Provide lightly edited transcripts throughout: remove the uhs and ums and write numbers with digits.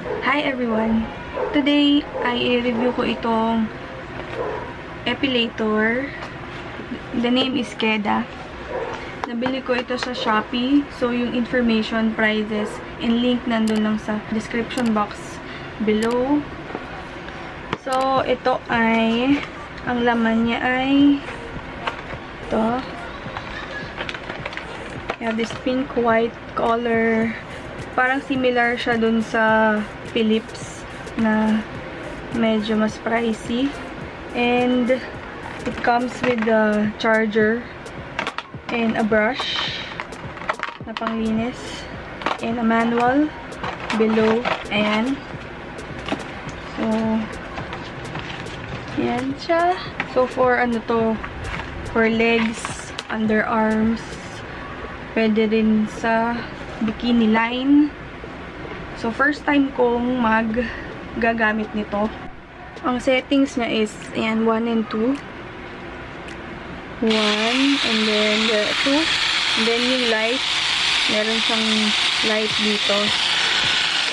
Hi everyone! Today, ay i-review ko itong Epilator. The name is Keda. Nabili ko ito sa Shopee. So, yung information, prices, and link nandun lang sa description box below. So, ito ay, ang laman niya ay ito. Yeah, this pink white color. Parang similar siya dun sa Philips na medyo mas pricey. And it comes with the charger and a brush na panglinis and a manual below. Ayan. So, ayan siya. So, for ano to? For legs, underarms, pwede rin sa bikini line. So, first time kong gagamit nito. Ang settings niya is, ayan, 1 and 2. 1, and then 2. And then yung light, meron siyang light dito.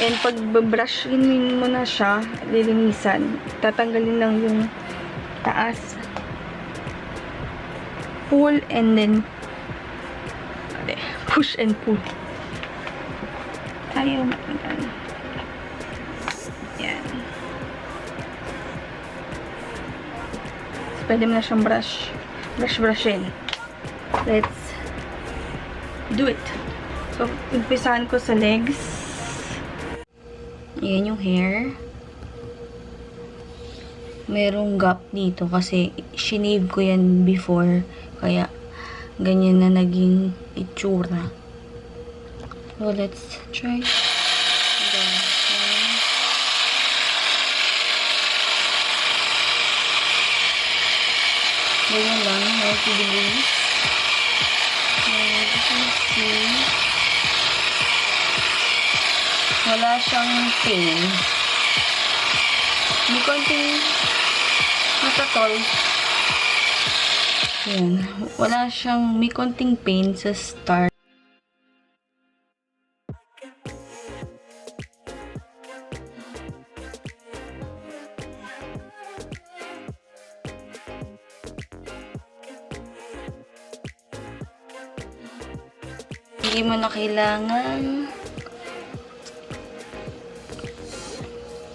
And pag brush-in mo na siya, lilinisan, tatanggalin lang yung taas. Pull, and then push and pull. Ayaw matanggal. Yan. So, pwede mo na siyang brushin. Let's do it. So, umpisahan ko sa legs. Ayan yung hair. Merong gap dito kasi shinave ko yan before. Kaya, ganyan na naging itsura. So, let's try. Ganyan lang. How to do this. Wala siyang pain. May konting matatol. Yan. Wala siyang, may konting pain sa start. Hindi mo na kailangan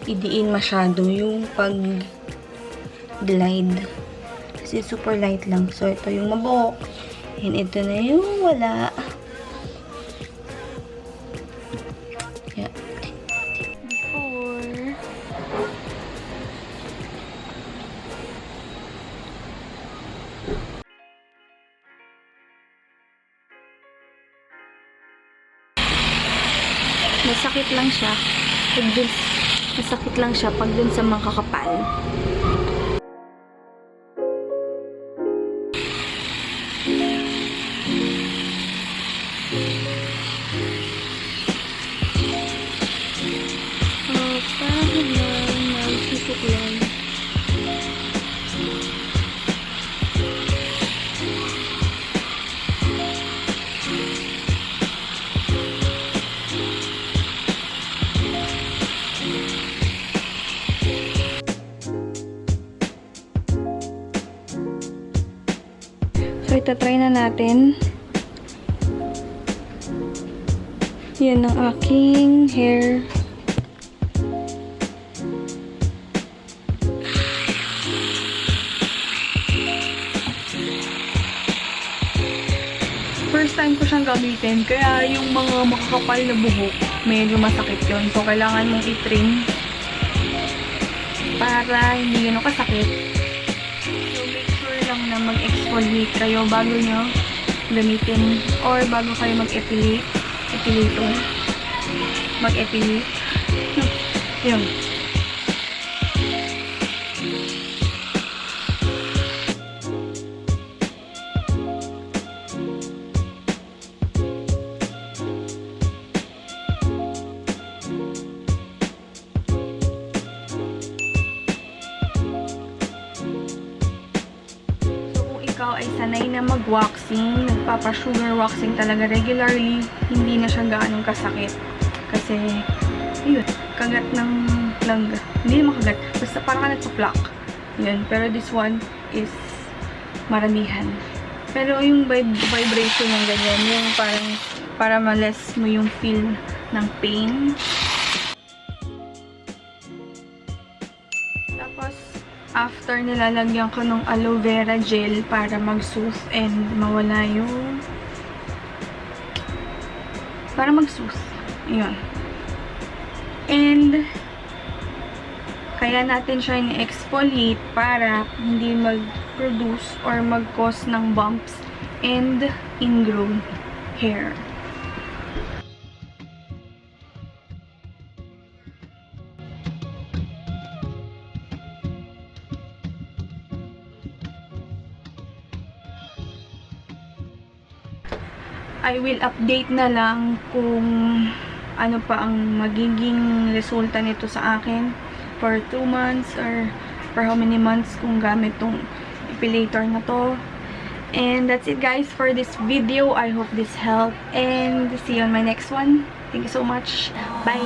idiin masyado yung pag-glide. Kasi super light lang. So, ito yung mabuhok. And ito na yung wala. Yeah. Before. Masakit lang siya. Masakit lang siya pag dun sa mga kakapal. So, itatry na natin. Yan ang aking hair. First time ko siyang gamitin, kaya yung mga makakapal na buhok, medyo masakit yun. So, kailangan mong i-trim para hindi ganun kasakit. Lang na mag-exfoliate kayo bago nyo gamitin or bago kayo mag-epilator. Mag-epilate. Yun. ikaw ay sanay na mag-waxing, nagpapa-sugar waxing talaga regularly, hindi na siya gaanong kasakit. Kasi, yun, kagat ng langga. Hindi makagat. Basta parang ka nagpa-pluck. Yun. Pero this one is maramihan. Pero yung vibration ng ganyan, yung parang para ma-less mo yung feel ng pain. Tapos, after nilalagyan ko ng aloe vera gel para mag-soothe and mawala yung para mag-soothe. Yun. And, kaya natin siya ni-exfoliate para hindi mag-produce or mag-cause ng bumps and ingrown hair. I will update na lang kung ano pa ang magiging resulta nito sa akin for 2 months or for how many months kung gamit tong epilator na to. And that's it guys for this video. I hope this helped and see you on my next one. Thank you so much. Bye!